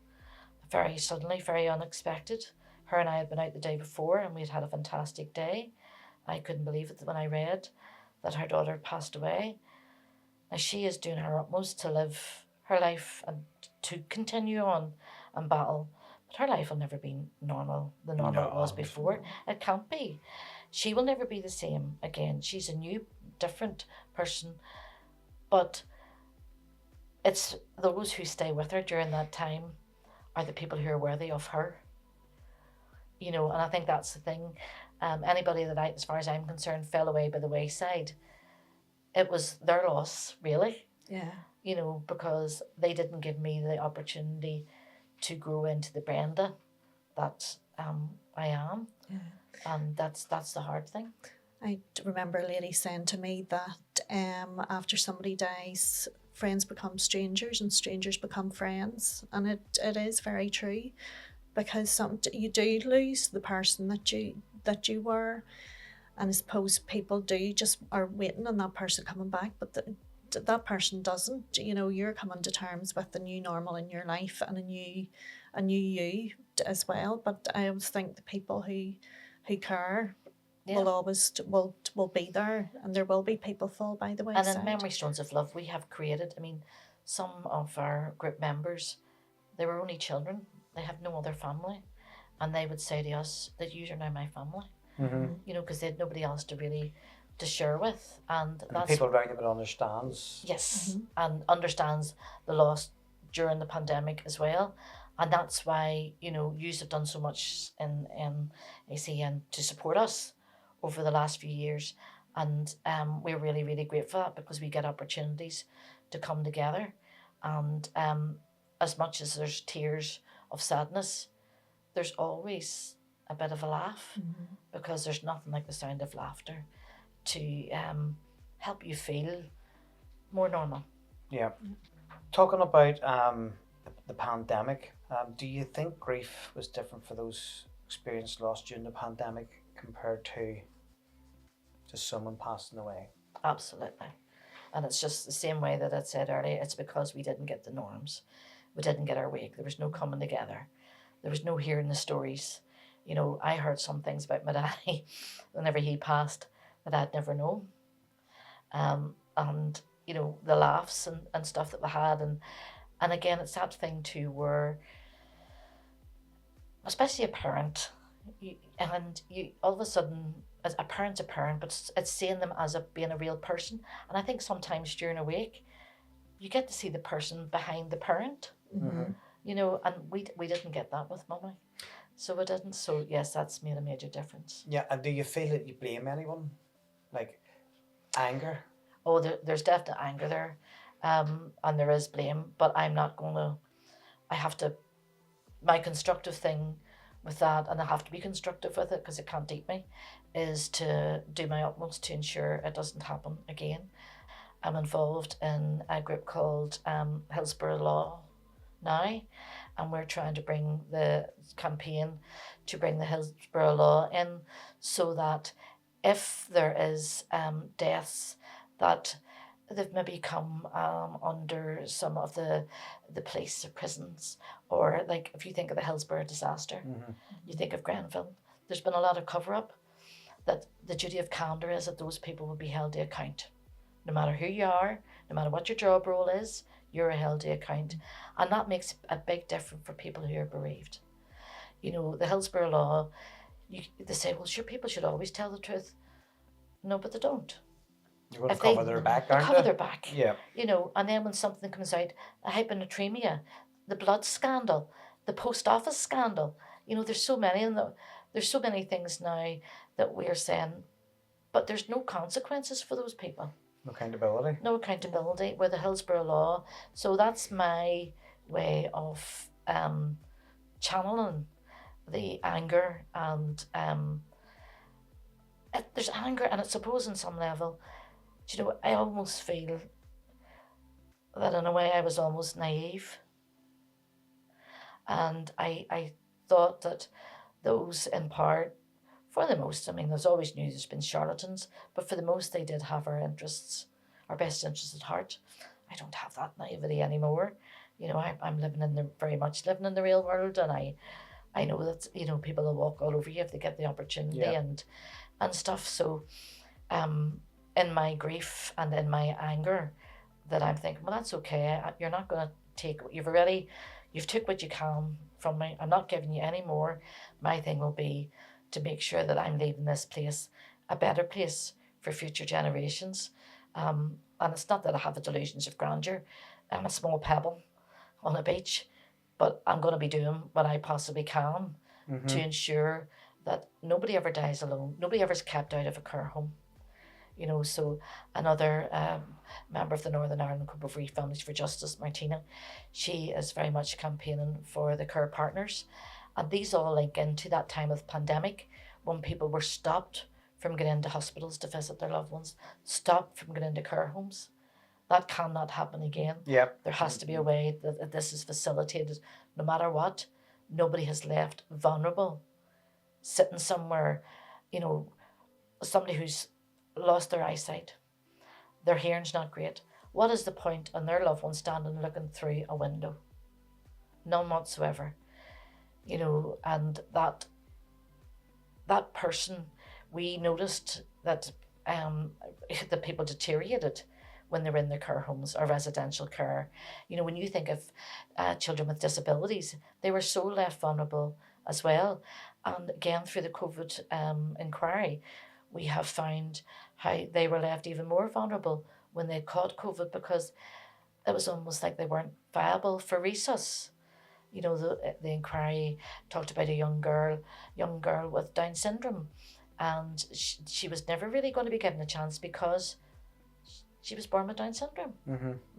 very suddenly, very unexpected. Her and I had been out the day before and we'd had a fantastic day. I couldn't believe it when I read that her daughter passed away. Now she is doing her utmost to live her life and to continue on and battle, but her life will never be normal, the normal it was before. It can't be. She will never be the same again. She's a new, different person, but it's those who stay with her during that time are the people who are worthy of her. You know, and I think that's the thing. Anybody that as far as I'm concerned, fell away by the wayside, it was their loss, really. Yeah. You know, because they didn't give me the opportunity to grow into the Brenda that I am. Yeah. And that's the hard thing. I remember a lady saying to me that after somebody dies, friends become strangers and strangers become friends. And it is very true, because you do lose the person that you were. And I suppose people just are waiting on that person coming back, but that person doesn't. You know, you're coming to terms with the new normal in your life and a new you as well. But I always think the people who care will always will be there, and there will be people fall by the wayside. And in Memory Stones of Love, we have created, I mean, some of our group members, they were only children. They have no other family. And they would say to us that you are now my family. You know, because they had nobody else to share with. And that's people around them that understands. Yes, and understands the loss during the pandemic as well. And that's why, you know, you have done so much in NACN to support us over the last few years. And we're really, really grateful for that, because we get opportunities to come together. And as much as there's tears of sadness, there's always a bit of a laugh, because there's nothing like the sound of laughter to help you feel more normal. Yeah. Talking about the pandemic, do you think grief was different for those experienced loss during the pandemic compared to just someone passing away? Absolutely. And it's just the same way that I said earlier, it's because we didn't get the norms. We didn't get our wake. There was no coming together. There was no hearing the stories. You know, I heard some things about my daddy whenever he passed that I'd never known. And, you know, the laughs and stuff that we had. And again, it's that thing too where, especially a parent, you all of a sudden, as a parent's a parent, but it's seeing them as being a real person. And I think sometimes during a week, you get to see the person behind the parent. You know, and we didn't get that with Mummy. So we didn't. So yes, that's made a major difference. Yeah, and do you feel that you blame anyone? Like anger? Oh, there's definite anger there. And there is blame, but I'm not going to, I have to, my constructive thing with that, and I have to be constructive with it because it can't eat me, is to do my utmost to ensure it doesn't happen again. I'm involved in a group called Hillsborough Law now, and we're trying to bring the campaign to bring the Hillsborough Law in, so that if there is deaths that they've maybe come under some of the police or prisons, or like if you think of the Hillsborough disaster, you think of Grenville, there's been a lot of cover-up, that the duty of candour is that those people will be held to account. No matter who you are, no matter what your job role is, you're held to account. And that makes a big difference for people who are bereaved. You know, the Hillsborough Law, they say, well, sure, people should always tell the truth. No, but they don't. You're going to cover their back, aren't cover they? their back. Yeah. You know, and then when something comes out, a hyponatremia, the blood scandal, the post office scandal, you know, there's so many things now that we're saying, but there's no consequences for those people. No accountability. No accountability with the Hillsborough Law. So that's my way of channeling the anger, and there's anger, and I suppose on some level, you know, I almost feel that in a way I was almost naive, and I thought that those in power, for the most, I mean, there's always news, there's been charlatans, but for the most, they did have our interests, our best interests at heart. I don't have that naivety anymore. You know, I'm very much living in the real world, and I know that, you know, people will walk all over you if they get the opportunity, and stuff. So, in my grief and in my anger, that I'm thinking, well, that's okay. You're not going to take. You've took what you can from me. I'm not giving you any more. My thing will be to make sure that I'm leaving this place a better place for future generations. And it's not that I have the delusions of grandeur. I'm a small pebble on a beach, but I'm going to be doing what I possibly can to ensure that nobody ever dies alone. Nobody ever is kept out of a care home. You know, so another member of the Northern Ireland Coole Bereaved Families for Justice, Martina, she is very much campaigning for the care partners. And these all link into that time of pandemic when people were stopped from getting into hospitals to visit their loved ones, stopped from getting into care homes. That cannot happen again. Yep. There has to be a way that this is facilitated. No matter what, nobody has left vulnerable, sitting somewhere, you know, somebody who's lost their eyesight, their hearing's not great, what is the point in their loved one standing looking through a window? None whatsoever. You know, and that person, we noticed that the people deteriorated when they're in their care homes or residential care. You know, when you think of children with disabilities, they were so left vulnerable as well. And again, through the COVID inquiry, we have found how they were left even more vulnerable when they caught COVID, because it was almost like they weren't viable for resus. You know, the inquiry talked about a young girl with Down syndrome, and she was never really going to be given a chance because she was born with Down syndrome.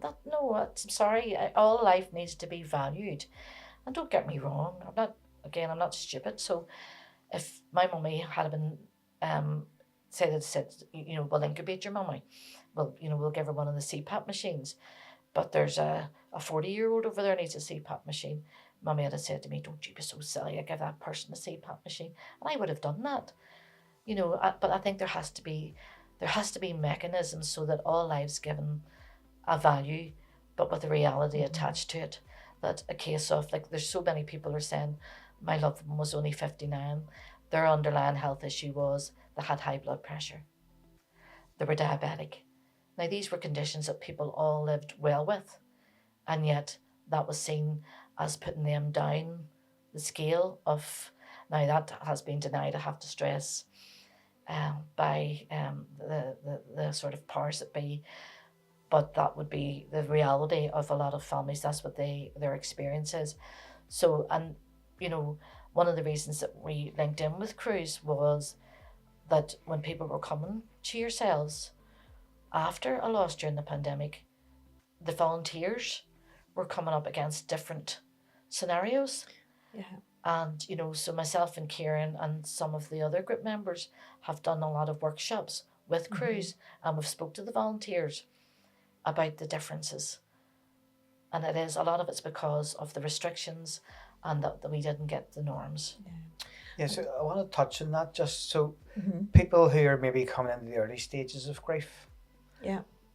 I'm sorry, all life needs to be valued. And don't get me wrong, I'm not stupid. So if my mummy had been said, you know, we'll incubate your mummy, well, you know, we'll give her one of the CPAP machines, but there's a 40-year-old over there needs a CPAP machine. Mummy had said to me, don't you be so silly, I give that person a CPAP machine. And I would have done that. You know, but I think there has to be mechanisms so that all lives given a value, but with a reality attached to it. That a case of, like, there's so many people are saying, my loved one was only 59. Their underlying health issue was they had high blood pressure. They were diabetic. Now, these were conditions that people all lived well with, and yet that was seen as putting them down the scale of, now that has been denied, I have to stress, by the sort of powers that be, but that would be the reality of a lot of families. That's what their experience is. So, and you know, one of the reasons that we linked in with Cruse was that when people were coming to yourselves after a loss during the pandemic, the volunteers were coming up against different scenarios. Yeah. And, you know, so myself and Kieran and some of the other group members have done a lot of workshops with Cruse, and we've spoke to the volunteers about the differences. And a lot of it's because of the restrictions and that we didn't get the norms. Yeah, so I want to touch on that, just so people who are maybe coming into the early stages of grief,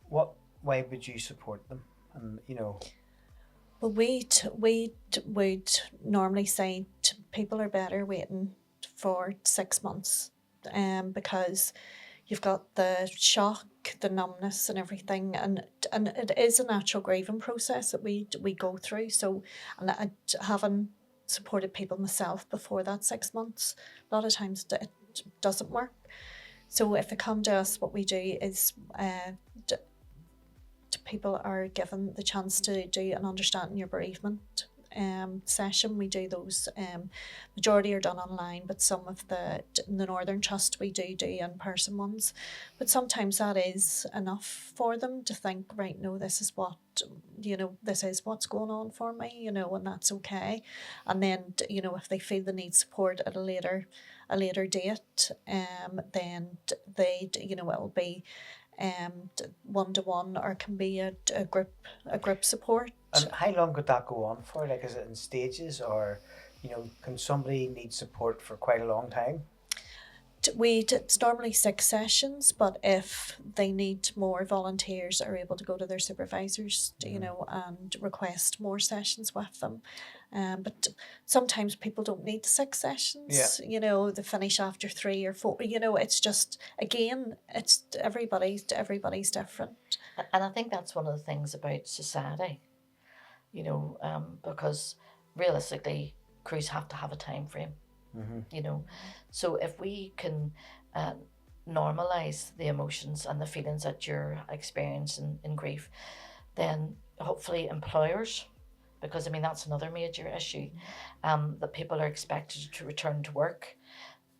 what way would you support them? And, you know... Well, we would normally say people are better waiting for 6 months, because you've got the shock, the numbness and everything, and it is a natural grieving process that we go through. So, and I haven't supported people myself before that 6 months, a lot of times it doesn't work. So if they come to us, what we do is people are given the chance to do an understanding your bereavement session. We do those, majority are done online, but some of the Northern Trust we do in-person ones. But sometimes that is enough for them to think, right, no, this is what's going on for me, you know, and that's okay. And then, you know, if they feel they need support at a later date, then they, you know, it'll be one-to-one, or can be a group support. And how long could that go on for? Like, is it in stages, or, you know, can somebody need support for quite a long time? It's normally 6 sessions, but if they need more, volunteers are able to go to their supervisors, you know, and request more sessions with them. But sometimes people don't need 6 sessions. You know, they finish after 3 or 4. You know, it's just, again, it's everybody's different. And I think that's one of the things about society, you know, because realistically, Cruse have to have a time frame. You know, so if we can normalise the emotions and the feelings that you're experiencing in grief, then hopefully employers, because I mean that's another major issue, that people are expected to return to work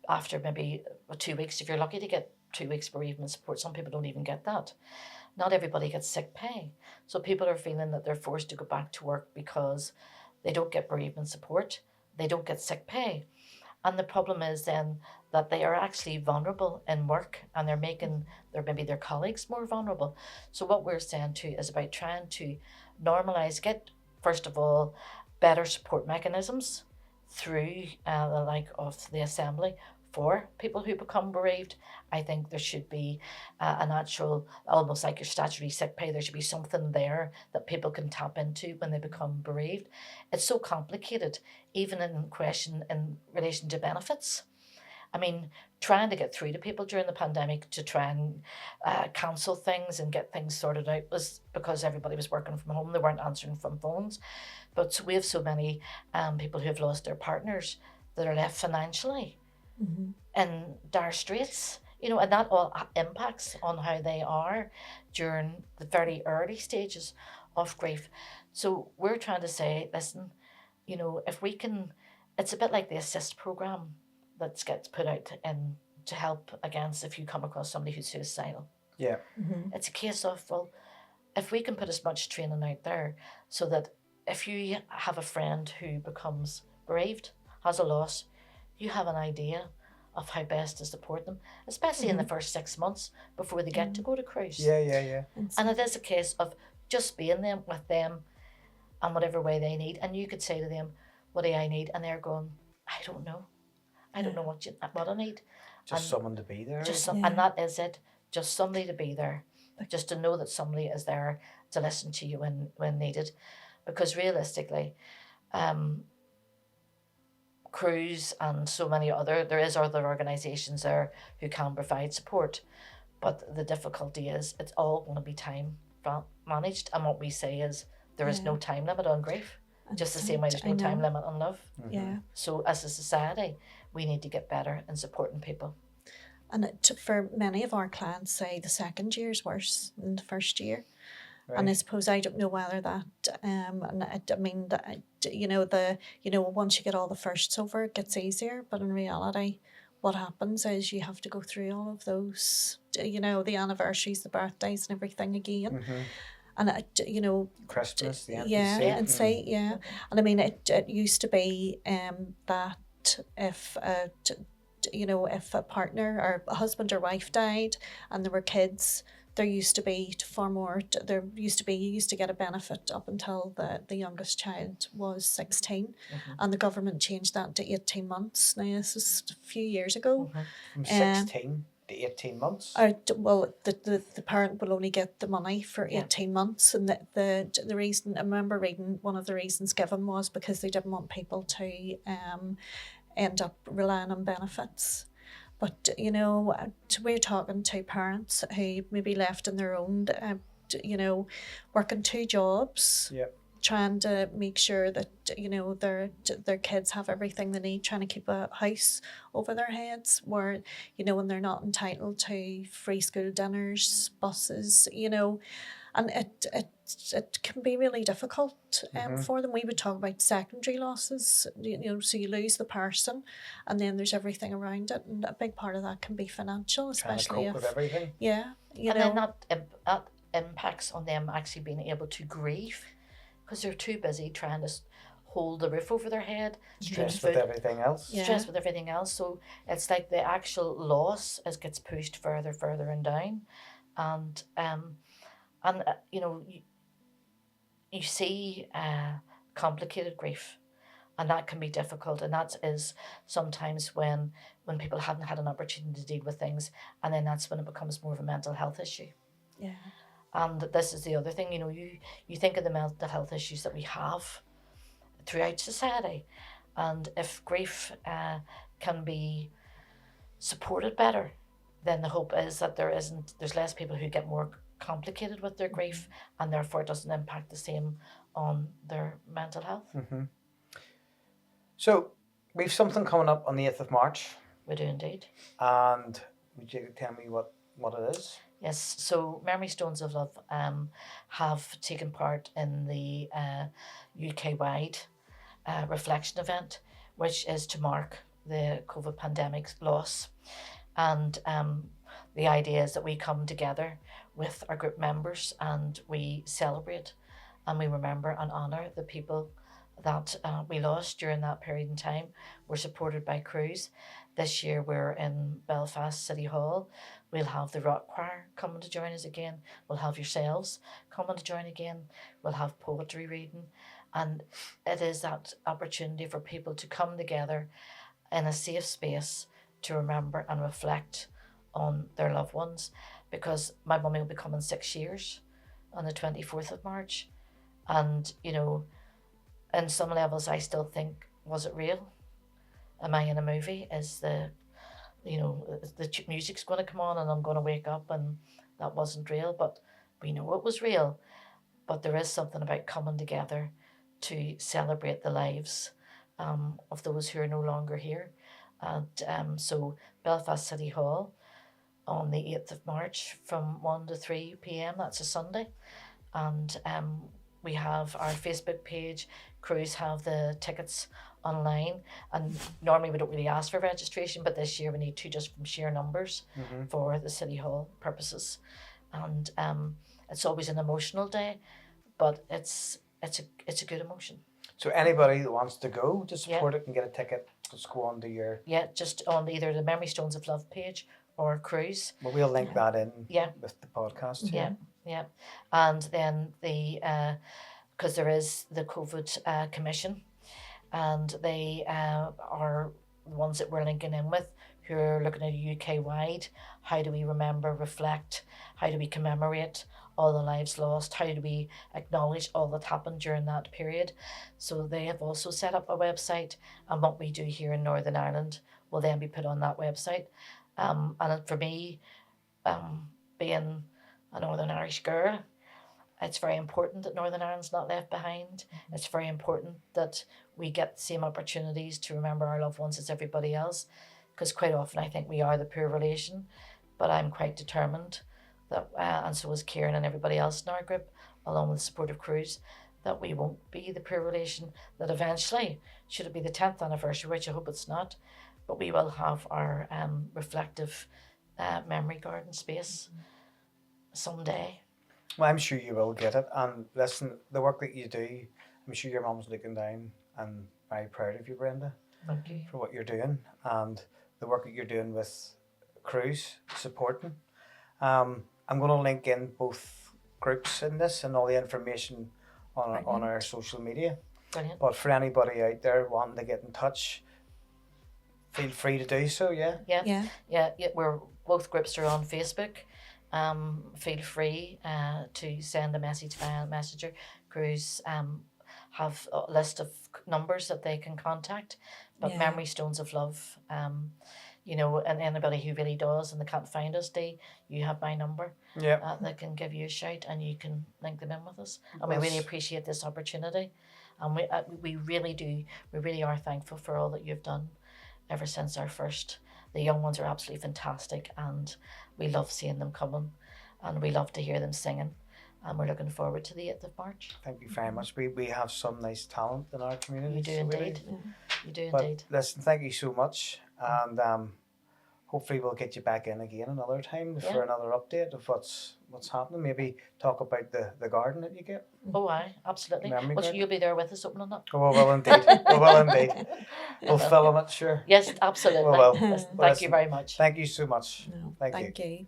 after maybe 2 weeks. If you're lucky to get 2 weeks bereavement support, some people don't even get that. Not everybody gets sick pay, so people are feeling that they're forced to go back to work because they don't get bereavement support, they don't get sick pay. And the problem is then that they are actually vulnerable in work, and they're making their colleagues more vulnerable. So what we're saying too is about trying to normalise, get, first of all, better support mechanisms through the like of the Assembly for people who become bereaved. I think there should be a natural, almost like your statutory sick pay, there should be something there that people can tap into when they become bereaved. It's so complicated, even in relation to benefits. I mean, trying to get through to people during the pandemic to try and cancel things and get things sorted out was because everybody was working from home. They weren't answering from phones. But we have so many people who have lost their partners that are left financially in dire straits, and that all impacts on how they are during the very early stages of grief. So we're trying to say, listen, if we can, it's a bit like the assist program that gets put out in to help against if you come across somebody who's suicidal. Yeah. It's a case of, well, if we can put as much training out there so that if you have a friend who becomes bereaved, has a loss, you have an idea of how best to support them, especially in the first 6 months before they get to go to Cruse. Yeah. And it is a case of just being with them in whatever way they need. And you could say to them, what do I need? And they're going, I don't know. I don't know what I need. Just someone to be there. And that is it. Just somebody to be there. Just to know that somebody is there to listen to you when needed. Because realistically, Cruse and so many there is other organisations there who can provide support. But the difficulty is it's all going to be time managed. And what we say is there is no time limit on grief. Just the same way there's no time limit on love. Yeah. So as a society, we need to get better in supporting people. And for many of our clients, say the second year is worse than the first year. Right. And I suppose I don't know whether that, once you get all the firsts over, it gets easier. But in reality, what happens is you have to go through all of those, the anniversaries, the birthdays and everything again. And Christmas, the empty seat. And say, yeah. And I mean, it used to be that if if a partner or a husband or wife died and there were kids, you used to get a benefit up until the youngest child was 16, and the government changed that to 18 months. Now this is a few years ago. From 16 to 18 months. The parent will only get the money for 18 months, and the reason, I remember reading one of the reasons given was because they didn't want people to end up relying on benefits. But we're talking to parents who maybe left on their own, working 2 jobs, trying to make sure that their kids have everything they need, trying to keep a house over their heads, where when they're not entitled to free school dinners, buses, and it can be really difficult for them. We would talk about secondary losses, so you lose the person and then there's everything around it, and a big part of that can be financial, especially if with everything. Then that impacts on them actually being able to grieve, because they're too busy trying to hold the roof over their head, stressed with everything else. So it's like the actual loss gets pushed further and down, and you see complicated grief, and that can be difficult, and that is sometimes when people haven't had an opportunity to deal with things, and then that's when it becomes more of a mental health issue. Yeah. And this is the other thing, you think of the mental health issues that we have throughout society, and if grief can be supported better, then the hope is that there's less people who get more complicated with their grief, and therefore it doesn't impact the same on their mental health. So we've something coming up on the 8th of March. We do indeed. And would you tell me what it is? Yes, so Memory Stones of Love have taken part in the UK-wide reflection event, which is to mark the COVID pandemic's loss. And the idea is that we come together with our group members and we celebrate and we remember and honour the people that we lost during that period in time. We're supported by Cruse. This year we're in Belfast City Hall. We'll have the rock choir coming to join us again. We'll have yourselves coming to join again. We'll have poetry reading. And it is that opportunity for people to come together in a safe space to remember and reflect on their loved ones, because my mummy will be coming 6 years on the 24th of March. And, you know, in some levels I still think, was it real? Am I in a movie? Is the music's going to come on and I'm going to wake up and that wasn't real? But we know it was real. But there is something about coming together to celebrate the lives of those who are no longer here. And so Belfast City Hall on the 8th of March from 1 to 3 p.m, that's a Sunday. And we have our Facebook page. Cruse have the tickets online, and normally we don't really ask for registration, but this year we need to, just from sheer numbers for the City Hall purposes. And it's always an emotional day, but it's a good emotion. So anybody that wants to go to support it can get a ticket. Just go on to your... Yeah, just on either the Memory Stones of Love page or Cruse. Well, we'll link that in with the podcast. Yeah. And then because there is the COVID Commission, and they are the ones that we're linking in with, who are looking at UK-wide. How do we remember, reflect? How do we commemorate all the lives lost? How do we acknowledge all that happened during that period? So they have also set up a website, and what we do here in Northern Ireland will then be put on that website. And for me, being a Northern Irish girl, it's very important that Northern Ireland's not left behind. It's very important that we get the same opportunities to remember our loved ones as everybody else, because quite often I think we are the poor relation, but I'm quite determined that, and so is Kieran and everybody else in our group, along with the support of Cruse, that we won't be the poor relation, that eventually, should it be the 10th anniversary, which I hope it's not, but we will have our reflective memory garden space someday. Well, I'm sure you will get it. And listen, the work that you do, I'm sure your mum's looking down and very proud of you, Brenda. Thank you. For what you're doing and the work that you're doing with Cruse supporting. I'm going to link in both groups in this and all the information on our social media. Brilliant. But for anybody out there wanting to get in touch, feel free to do so. Yeah. We're both groups are on Facebook. Feel free to send a message via Messenger. Cruse have a list of numbers that they can contact, but Memory Stones of Love, you know, and anybody who really does and they can't find us, you have my number. They can give you a shout and you can link them in with us. And we really appreciate this opportunity, and we really are thankful for all that you've done ever since our first. The young ones are absolutely fantastic, and we love seeing them coming, and we love to hear them singing, and we're looking forward to the 8th of March. Thank you very much. We have some nice talent in our community. You do indeed. You do but indeed. Listen, thank you so much, and hopefully we'll get you back in again another time for another update of what's happening. Maybe talk about the garden that you get. Oh, aye, absolutely. Well, you'll be there with us opening up. Oh, well, indeed. We'll film it, sure. Yes, absolutely. Thank you very much. Thank you so much. No, thank you.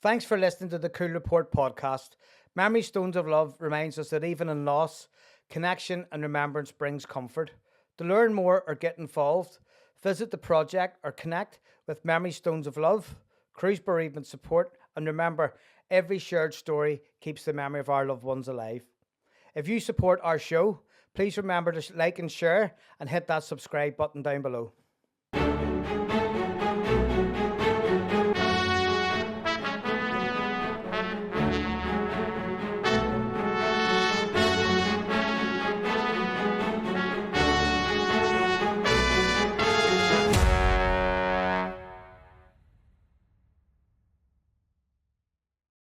Thanks for listening to the Coole Report podcast. Memory Stones of Love reminds us that even in loss, connection and remembrance brings comfort. To learn more or get involved, visit the project or connect with Memory Stones of Love, Cruse Bereavement Support, and remember, every shared story keeps the memory of our loved ones alive. If you support our show, please remember to like and share and hit that subscribe button down below.